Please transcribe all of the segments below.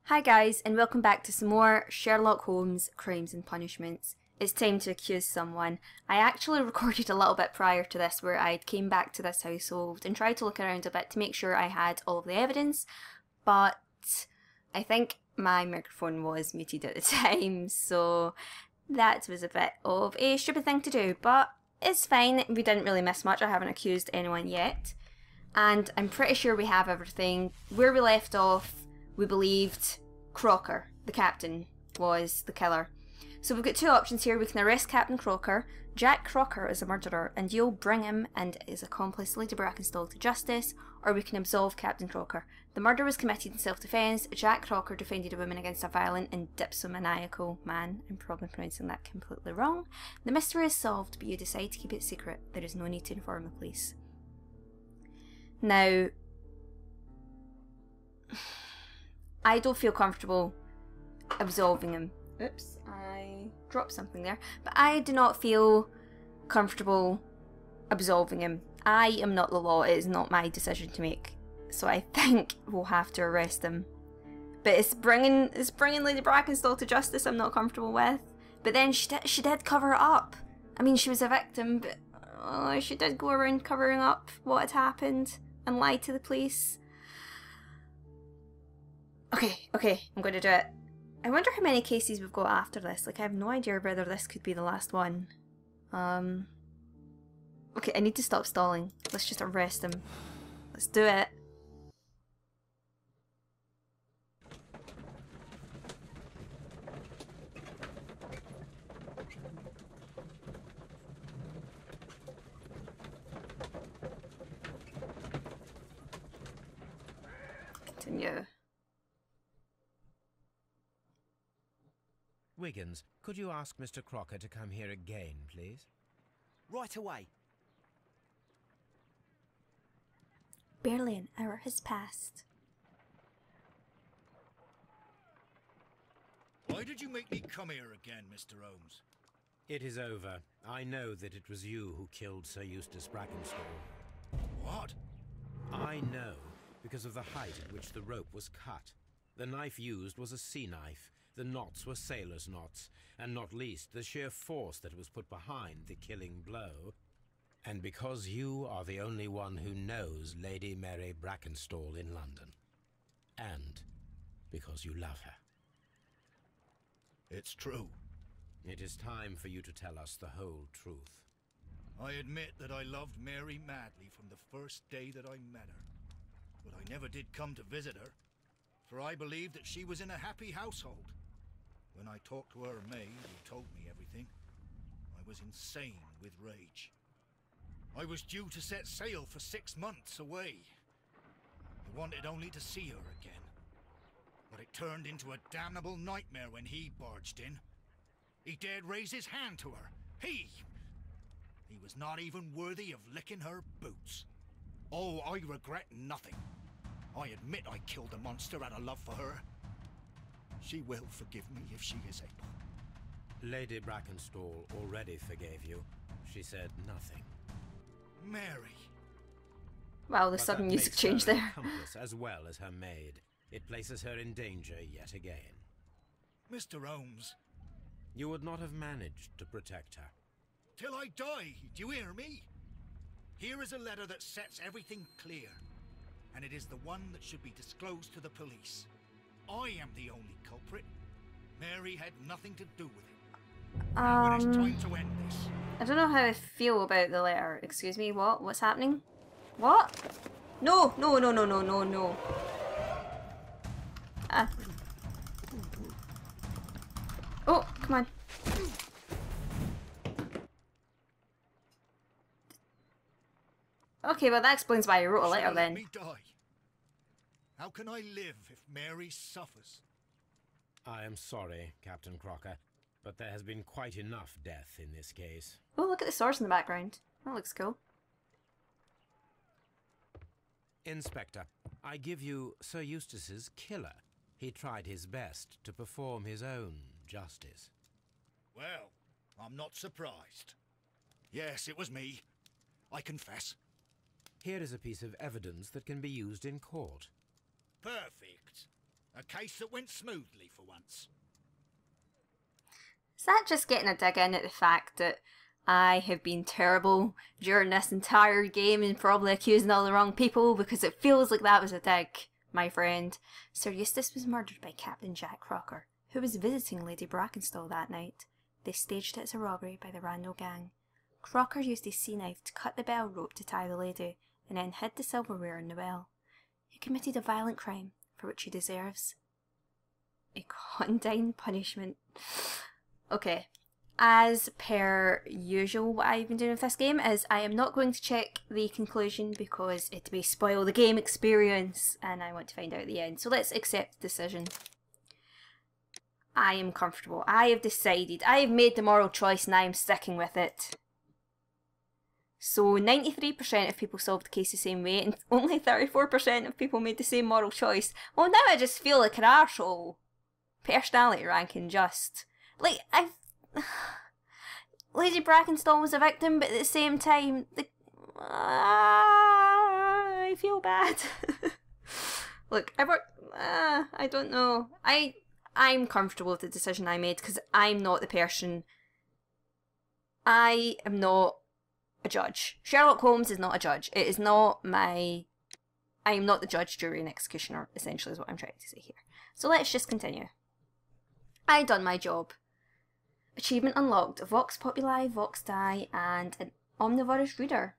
Hi guys, and welcome back to some more Sherlock Holmes Crimes and Punishments. It's time to accuse someone. I actually recorded a little bit prior to this where I came back to this household and tried to look around a bit to make sure I had all of the evidence, but I think my microphone was muted at the time, so that was a bit of a stupid thing to do, but it's fine. We didn't really miss much. I haven't accused anyone yet, and I'm pretty sure we have everything. Where we left off, we believed Crocker, the captain, was the killer. So we've got two options here. We can arrest Captain Crocker. Jack Crocker is a murderer, and you'll bring him and his accomplice Lady Brackenstall to justice, or we can absolve Captain Crocker. The murder was committed in self-defence. Jack Crocker defended a woman against a violent and dipsomaniacal man. I'm probably pronouncing that completely wrong. The mystery is solved, but you decide to keep it secret. There is no need to inform the police. Now, I don't feel comfortable absolving him. Oops, I dropped something there. But I do not feel comfortable absolving him. I am not the law. It is not my decision to make. So I think we'll have to arrest him. But it's bringing Lady Brackenstall to justice I'm not comfortable with. But then she did cover it up. I mean, she was a victim, but she did go around covering up what had happened and lie to the police. Okay, I'm going to do it. I wonder how many cases we've got after this. Like, I have no idea whether this could be the last one. Okay, I need to stop stalling. Let's just arrest him. Let's do it. Continue. Wiggins, could you ask Mr. Crocker to come here again, please? Right away. Barely an hour has passed. Why did you make me come here again, Mr. Holmes? It is over. I know that it was you who killed Sir Eustace Brackenstall. What? I know, because of the height at which the rope was cut. The knife used was a sea knife. The knots were sailor's knots, and not least the sheer force that was put behind the killing blow. And because you are the only one who knows Lady Mary Brackenstall in London. And because you love her. It's true. It is time for you to tell us the whole truth. I admit that I loved Mary madly from the first day that I met her. But I never did come to visit her, for I believed that she was in a happy household. When I talked to her maid, who told me everything, I was insane with rage. I was due to set sail for 6 months away. I wanted only to see her again. But it turned into a damnable nightmare when he barged in. He dared raise his hand to her. He was not even worthy of licking her boots. Oh, I regret nothing. I admit I killed the monster out of love for her. She will forgive me if she is able. Lady Brackenstall already forgave you. She said nothing. Mary. Wow, the But sudden that music makes her change an there. accomplice as well as her maid. It places her in danger yet again. Mr. Holmes. You would not have managed to protect her. Till I die, do you hear me? Here is a letter that sets everything clear. And it is the one that should be disclosed to the police. I am the only culprit. Mary had nothing to do with it. Now it is time to end this. I don't know how I feel about the letter. Excuse me, what? What's happening? What? No! Ah. Oh, come on. Okay, well that explains why you wrote a letter Shall then. let me die? How can I live if Mary suffers? I am sorry, Captain Crocker, but there has been quite enough death in this case. Oh, look at the swords in the background. That looks cool. Inspector, I give you Sir Eustace's killer. He tried his best to perform his own justice. Well, I'm not surprised. Yes, it was me. I confess. Here is a piece of evidence that can be used in court. Perfect. A case that went smoothly for once. Is that just getting a dig in at the fact that I have been terrible during this entire game and probably accusing all the wrong people, because it feels like that was a dig, my friend. Sir Eustace was murdered by Captain Jack Crocker, who was visiting Lady Brackenstall that night. They staged it as a robbery by the Randall gang. Crocker used his sea knife to cut the bell rope to tie the lady, and then hid the silverware in the well. He committed a violent crime, for which he deserves a condign punishment. Okay, as per usual, what I've been doing with this game is I am not going to check the conclusion because it may spoil the game experience and I want to find out at the end. So let's accept the decision. I am comfortable. I have decided. I have made the moral choice and I am sticking with it. So 93% of people solved the case the same way and only 34% of people made the same moral choice. Well, now I just feel like an arsehole. Personality ranking just. Like, Lady Brackenstall was a victim, but at the same time, I feel bad. Look, I don't know. I'm comfortable with the decision I made because I'm not the person. I am not a judge. Sherlock Holmes is not a judge. It is not my. I am not the judge, jury, and executioner, essentially, is what I'm trying to say here. So let's just continue. I done my job. Achievement unlocked, Vox Populi, Vox Die, and an omnivorous reader.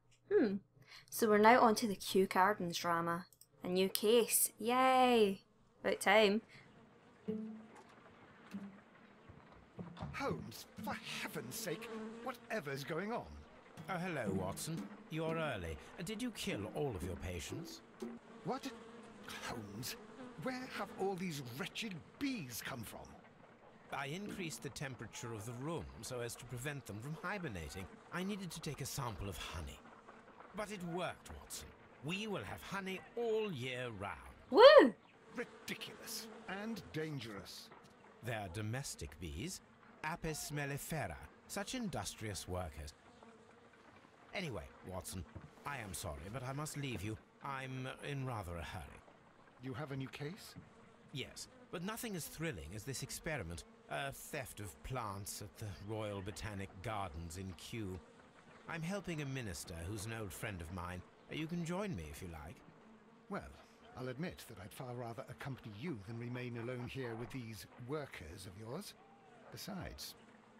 So we're now on to the Kew Gardens drama. A new case. Yay! About time. Holmes, for heaven's sake, whatever's going on? Oh, hello, Watson. You're early. Did you kill all of your patients? What? Holmes, where have all these wretched bees come from? I increased the temperature of the room so as to prevent them from hibernating. I needed to take a sample of honey. But it worked, Watson. We will have honey all year round. Woo! Ridiculous and dangerous. They're domestic bees, Apis mellifera, such industrious workers. Anyway, Watson, I am sorry, but I must leave you. I'm in rather a hurry. You have a new case? Yes, but nothing as thrilling as this experiment. A theft of plants at the Royal Botanic Gardens in Kew. I'm helping a minister who's an old friend of mine. You can join me if you like. Well, I'll admit that I'd far rather accompany you than remain alone here with these workers of yours. Besides,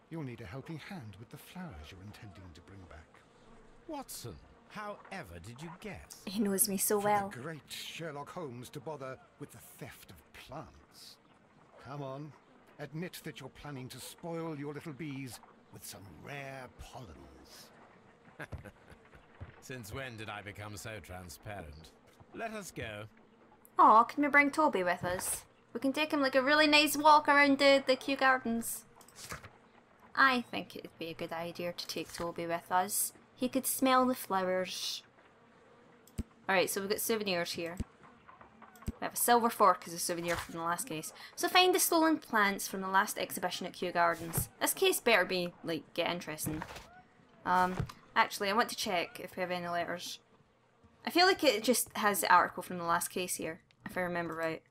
you'll need a helping hand with the flowers you're intending to bring back. Watson, however did you guess? He knows me so For well. the great Sherlock Holmes to bother with the theft of plants. Come on, admit that you're planning to spoil your little bees with some rare pollens. Since when did I become so transparent? Let us go. Aw, can we bring Toby with us? We can take him like a really nice walk around the Kew Gardens. I think it would be a good idea to take Toby with us. He could smell the flowers. Alright, so we've got souvenirs here. We have a silver fork as a souvenir from the last case. So find the stolen plants from the last exhibition at Kew Gardens. This case better be, like, get interesting. Actually, I want to check if we have any letters. I feel like it just has the article from the last case here, if I remember right.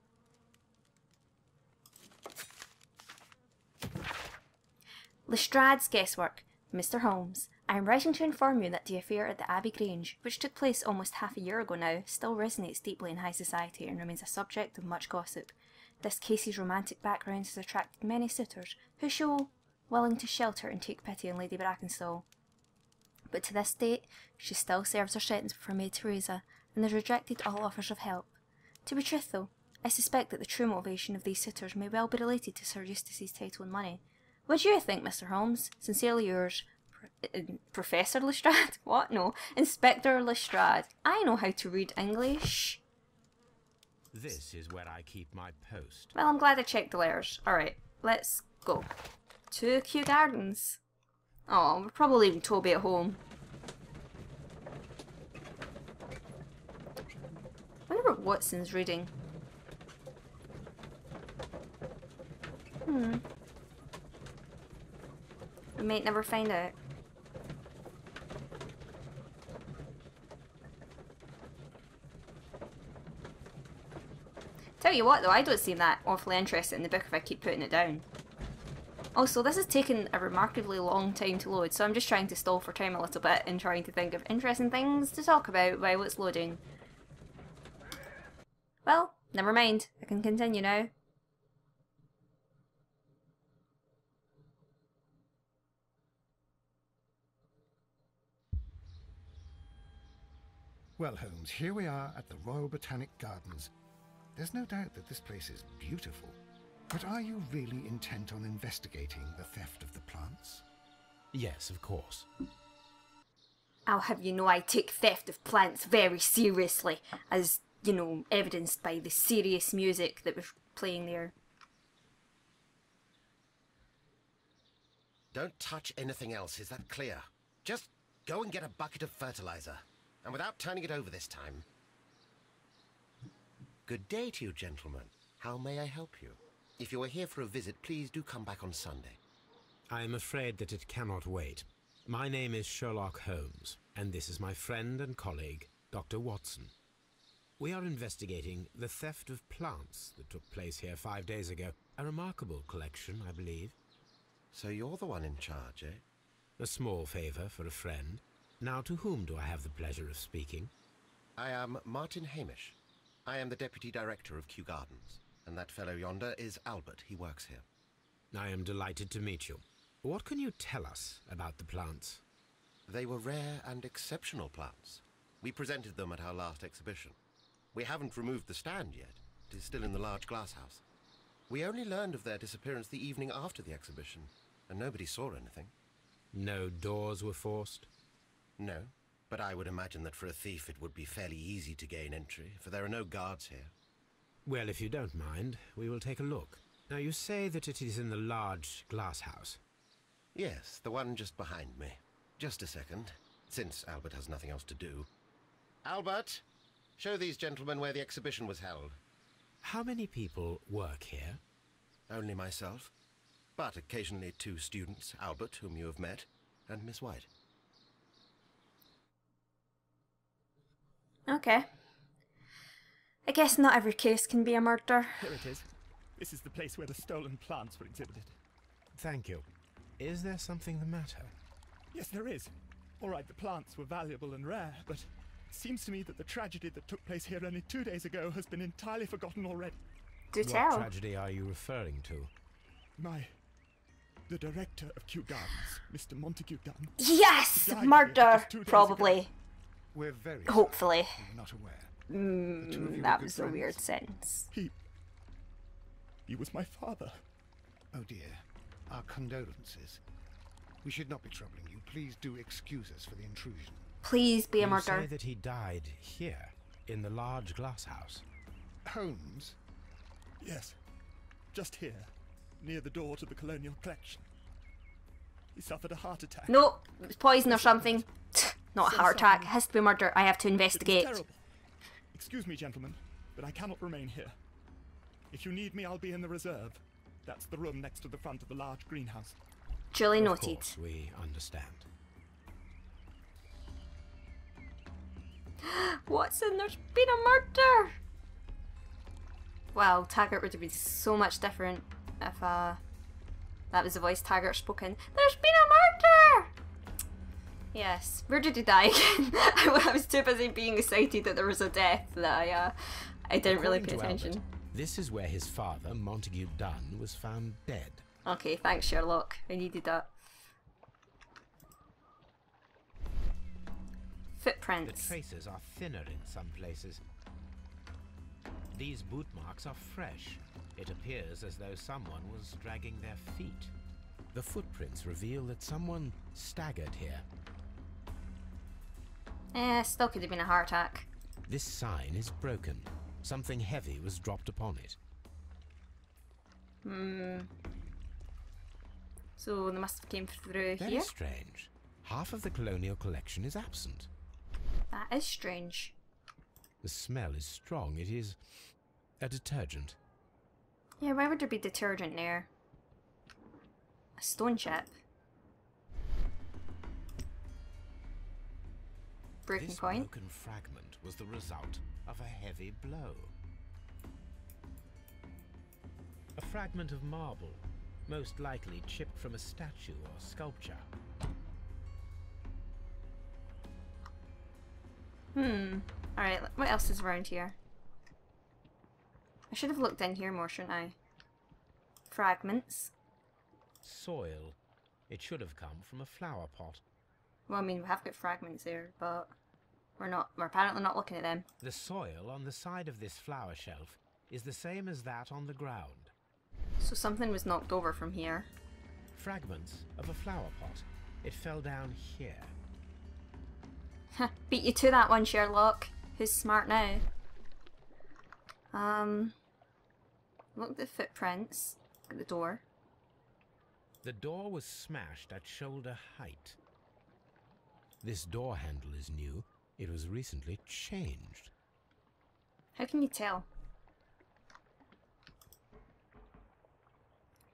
Lestrade's guesswork. Mr. Holmes, I am writing to inform you that the affair at the Abbey Grange, which took place almost half a year ago now, still resonates deeply in high society and remains a subject of much gossip. This case's romantic background has attracted many suitors, who show willing to shelter and take pity on Lady Brackenstall. But to this date, she still serves her sentence for Maid Teresa, and has rejected all offers of help. To be truthful, I suspect that the true motivation of these suitors may well be related to Sir Eustace's title and money. What do you think, Mr. Holmes? Sincerely yours, Professor Lestrade? What? No. Inspector Lestrade. I know how to read English. This is where I keep my post. Well, I'm glad I checked the letters. Alright, let's go. To Kew Gardens. Oh, we're probably leaving Toby at home. I wonder what Watson's reading. We might never find out. Tell tell you what though, I don't seem that awfully interested in the book if I keep putting it down. Also, this has taken a remarkably long time to load, so I'm just trying to stall for time a little bit and trying to think of interesting things to talk about while it's loading. Well, never mind. I can continue now. Well, Holmes, here we are at the Royal Botanic Gardens. There's no doubt that this place is beautiful. But are you really intent on investigating the theft of the plants? Yes, of course. I'll have you know I take theft of plants very seriously, as, you know, evidenced by the serious music that was playing there. Don't touch anything else, is that clear? Just go and get a bucket of fertilizer, and without turning it over this time. Good day to you, gentlemen. How may I help you? If you are here for a visit, please do come back on Sunday. I am afraid that it cannot wait. My name is Sherlock Holmes, and this is my friend and colleague, Dr. Watson. We are investigating the theft of plants that took place here 5 days ago. A remarkable collection, I believe. So you're the one in charge, eh? A small favor for a friend. Now, to whom do I have the pleasure of speaking? I am Martin Hamish. I am the Deputy Director of Kew Gardens. And that fellow yonder is Albert. He works here. I am delighted to meet you. What can you tell us about the plants? They were rare and exceptional plants. We presented them at our last exhibition. We haven't removed the stand yet. It is still in the large glass house. We only learned of their disappearance the evening after the exhibition, and nobody saw anything. No doors were forced? No, but I would imagine that for a thief it would be fairly easy to gain entry, for there are no guards here. Well, if you don't mind, we will take a look. Now, you say that it is in the large glass house. Yes, the one just behind me. Just a second, since Albert has nothing else to do. Albert, show these gentlemen where the exhibition was held. How many people work here? Only myself, but occasionally 2 students, Albert, whom you have met, and Miss White. Okay. I guess not every case can be a murder. Here it is. This is the place where the stolen plants were exhibited. Thank you. Is there something the matter? Yes, there is. All right, the plants were valuable and rare, but it seems to me that the tragedy that took place here only 2 days ago has been entirely forgotten already. Do What tell. tragedy are you referring to? The director of Kew Gardens, Mr. Montague Dunn. Yes! died here Murder! just 2 days Probably. We're very Hopefully. sorry we're not aware. The two of you That were was good a weird friends? sentence. He was my father. Oh dear. Our condolences. We should not be troubling you. Please do excuse us for the intrusion. Please be a You murder. say that he died here, in the large glass house. Holmes? Yes, just here, near the door to the colonial collection. He suffered a heart attack. No, it was poison or something. Not a So heart attack. sorry. It has to be murder. I have to It was investigate. terrible. Excuse me, gentlemen, but I cannot remain here. If you need me, I'll be in the reserve. That's the room next to the front of the large greenhouse. Duly Of noted. course, we understand. Watson, there's been a murder! Well, Taggart would have been so much different if that was the voice Taggart spoken. There's been a murder! Yes. Where did he die again? I was too busy being excited that there was a death that I didn't really pay According to attention. Albert, this is where his father, Montague Dunn, was found dead. Okay, thanks Sherlock. I needed that. The Footprints. traces are thinner in some places. These boot marks are fresh. It appears as though someone was dragging their feet. The footprints reveal that someone staggered here. Still could have been a heart attack. This sign is broken. Something heavy was dropped upon it. So they must have came through Very here. strange. Half of the colonial collection is absent. That is strange. The smell is strong. It is a detergent. Yeah, why would there be detergent there? A stone chip. Breaking This point. broken fragment was the result of a heavy blow. fragment of marble, most likely chipped from a statue or sculpture. Alright, what else is around here? I should have looked in here more, shouldn't I? Fragments. Soil. It should have come from a flower pot. Well, I mean, we have got fragments there, but we're apparently not looking at them. The soil on the side of this flower shelf is the same as that on the ground. So something was knocked over from here. Fragments of a flower pot. It fell down here. Beat you to that one, Sherlock. Who's smart now? Look at the footprints. Look at the door. The door was smashed at shoulder height. This door handle is new. It was recently changed. How can you tell?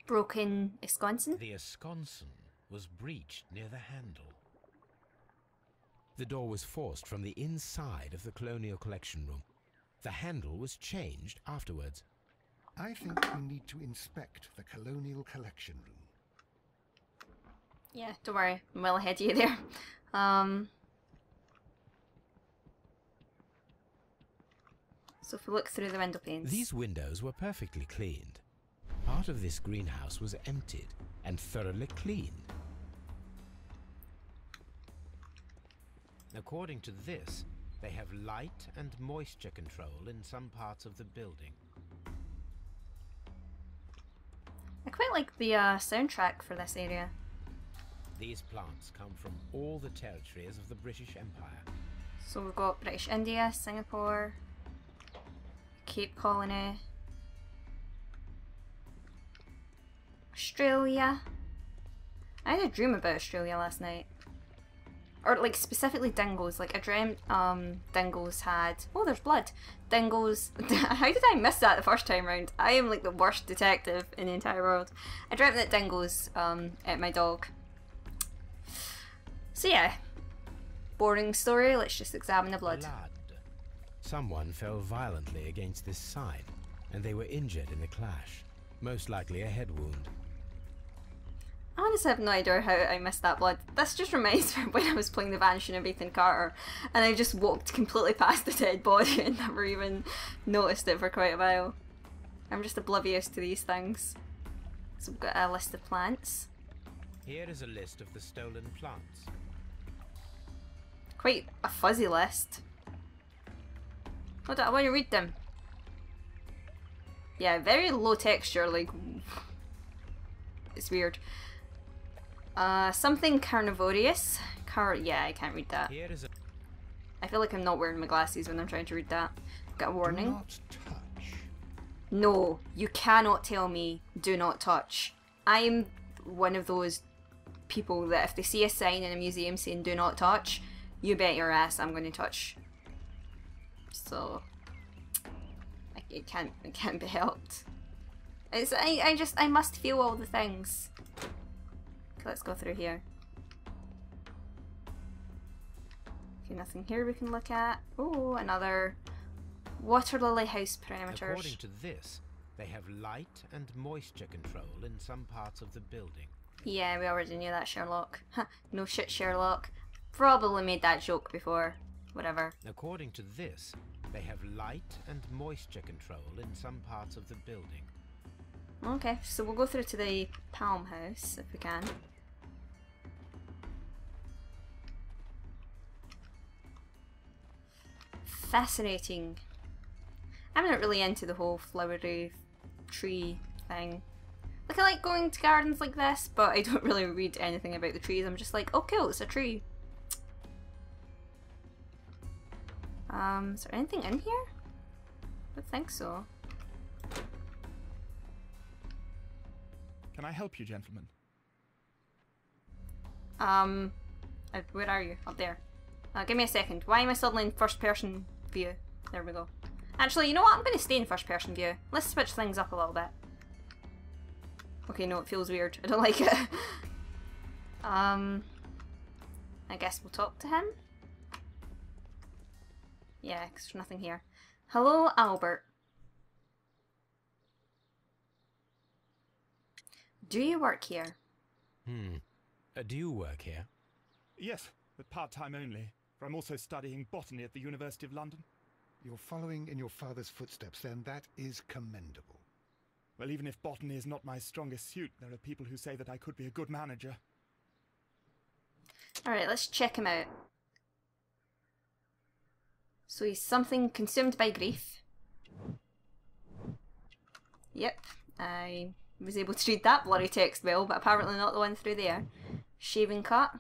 Broken ensconce? The ensconce was breached near the handle. The door was forced from the inside of the Colonial Collection Room. The handle was changed afterwards. I think we need to inspect the Colonial Collection Room. Yeah, don't worry. I'm well ahead of you there. So if we look through the window panes... These windows were perfectly cleaned. Part of this greenhouse was emptied and thoroughly cleaned. According to this, they have light and moisture control in some parts of the building. I quite like the soundtrack for this area. These plants come from all the territories of the British Empire. So we've got British India, Singapore, Cape Colony, Australia. I had a dream about Australia last night. Or like specifically dingoes. Like I dreamt dingoes had... Oh, there's blood. Dingoes... How did I miss that the first time round? I am like the worst detective in the entire world. I dreamt that dingoes ate my dog. So yeah. Boring story, let's just examine the blood. Someone fell violently against this side, and they were injured in the clash. Most likely a head wound. I honestly have no idea how I missed that blood. This just reminds me of when I was playing The Vanishing of Ethan Carter and I just walked completely past the dead body and never even noticed it for quite a while. I'm just oblivious to these things. So we've got a list of plants. Here is a list of the stolen plants. Quite a fuzzy list. Hold on, I want to read them. Yeah, very low texture, like... It's weird. Something carnivorous. Yeah, I can't read that. Here is I feel like I'm not wearing my glasses when I'm trying to read that. Got a warning. Do not touch. No, you cannot tell me do not touch. I'm one of those people that if they see a sign in a museum saying do not touch, you bet your ass I'm going to touch. So it can't be helped. I must feel all the things. Okay, let's go through here. Okay, nothing here we can look at. Oh, another water lily house parameters. According to this, they have light and moisture control in some parts of the building. Yeah, we already knew that, Sherlock. No shit, Sherlock. Probably made that joke before. Whatever. According to this, they have light and moisture control in some parts of the building. Okay, so we'll go through to the Palm House if we can. Fascinating. I'm not really into the whole flowery tree thing. Like, I like going to gardens like this, but I don't really read anything about the trees. I'm just like, oh cool, it's a tree. Is there anything in here? I don't think so. Can I help you, gentlemen? Where are you? Up there. Give me a second. Why am I suddenly in first person view? There we go. Actually, you know what? I'm going to stay in first person view. Let's switch things up a little bit. Okay, no, it feels weird. I don't like it. I guess we'll talk to him. Yeah, because there's nothing here. Hello, Albert. Do you work here? Do you work here? Yes, but part-time only, for I'm also studying botany at the University of London. You're following in your father's footsteps, then. That is commendable. Well, even if botany is not my strongest suit, there are people who say that I could be a good manager. Alright, let's check him out. So he's something consumed by grief. Yep, I was able to read that blurry text well, but apparently not the one through there. Shaving cut.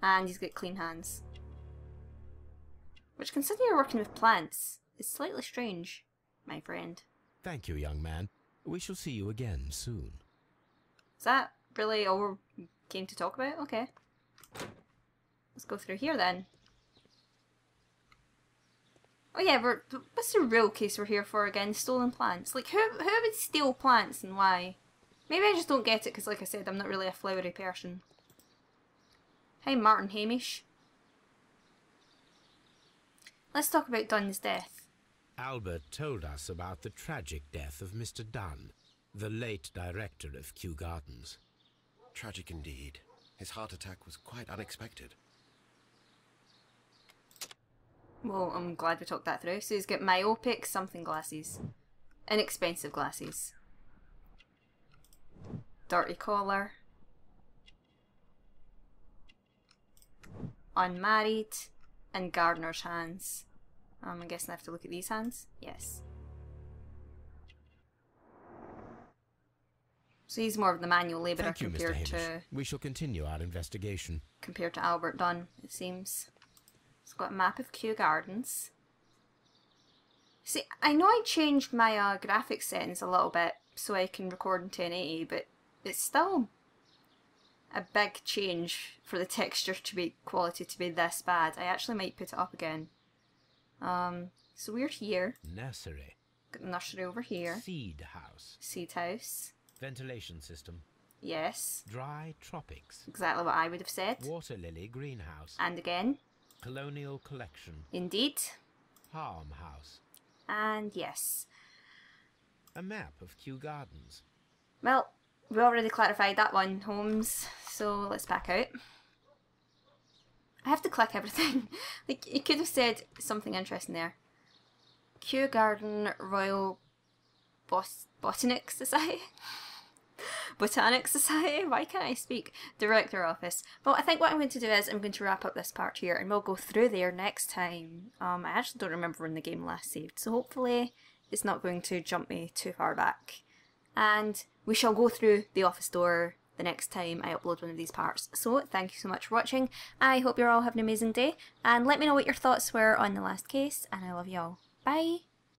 And he's got clean hands. Which, considering you're working with plants, is slightly strange, my friend. Thank you, young man. We shall see you again soon. Is that really all we came to talk about? Okay. Let's go through here then. Oh yeah, what's the real case we're here for again? Stolen plants. Like, who would steal plants and why? Maybe I just don't get it because, like I said, I'm not really a flowery person. Hi, Martin Hamish. Let's talk about Dunn's death. Albert told us about the tragic death of Mr. Dunn, the late director of Kew Gardens. Tragic indeed. His heart attack was quite unexpected. Well, I'm glad we talked that through. So he's got myopic something glasses. Inexpensive glasses. Dirty collar. Unmarried. And gardener's hands. I'm guessing I have to look at these hands? Yes. So he's more of the manual labourer Thank you, Mr. compared Hamish. to... We shall continue our investigation. Compared to Albert Dunn, it seems. It's got a map of Kew Gardens. See, I know I changed my graphics settings a little bit so I can record in 1080, but it's still a big change for the texture to be quality to be this bad. I actually might put it up again. So we're here. Nursery. Got the nursery over here. Seed house. Seed house. Ventilation system. Yes. Dry tropics. Exactly what I would have said. Water lily greenhouse. And again. Colonial collection. Indeed. Farmhouse. And yes. A map of Kew Gardens. Well, we already clarified that one, Holmes, so let's back out. I have to click everything. Like, you could have said something interesting there. Kew Garden Royal Botanic Society? Botanic Society? Why can't I speak? Director Office. Well, I think what I'm going to do is I'm going to wrap up this part here and we'll go through there next time. I actually don't remember when the game last saved, so hopefully it's not going to jump me too far back. And we shall go through the office door the next time I upload one of these parts. So thank you so much for watching. I hope you're all having an amazing day, and let me know what your thoughts were on the last case, and I love you all. Bye!